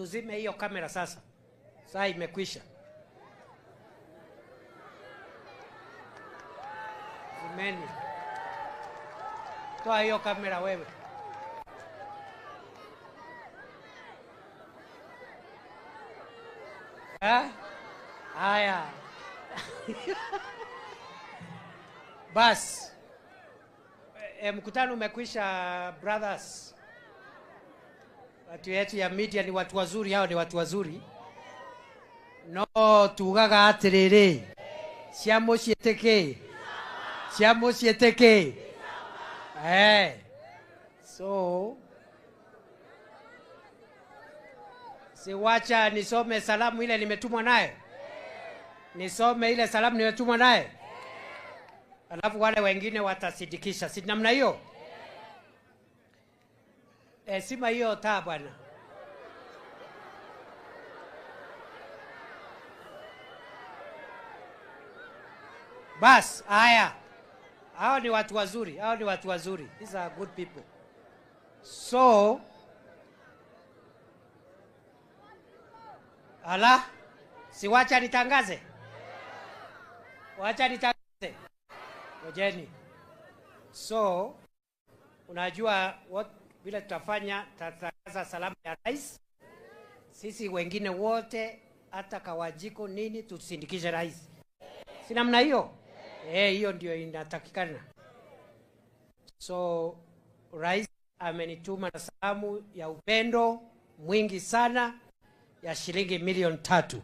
tuzime hiyo kamera sasa. Saa imekwisha. Zimeni. Toa hiyo kamera wewe. Haya. Bas. Mkutano umekwisha brothers. Watu yetu ya media ni watu wazuri, hao ni watu wazuri. No tugaga atiriri. Ciamo cieteke. Ciamo cieteke. So siwacha nisome salamu ile nimetumwa naye. Nisome ile salamu nimetumwa naye. Alafu wale wengine watasidikisha. Si namna hiyo? Sima hiyo taa bwana. Bas, haya. Hao ni watu wazuri. Hao ni watu wazuri. These are good people. So, ala, si wacha nitangaze. Wacha nitangaze. Ngojeni. So, unajua vile tutafanya, tutatangaza salamu ya rais. Sisi wengine wote hata Kawajiko nini tusindikishe rais. Si namna hiyo? Hiyo ndio inatakikana. So rais amenituma na salamu ya upendo mwingi sana ya shilingi milioni 3.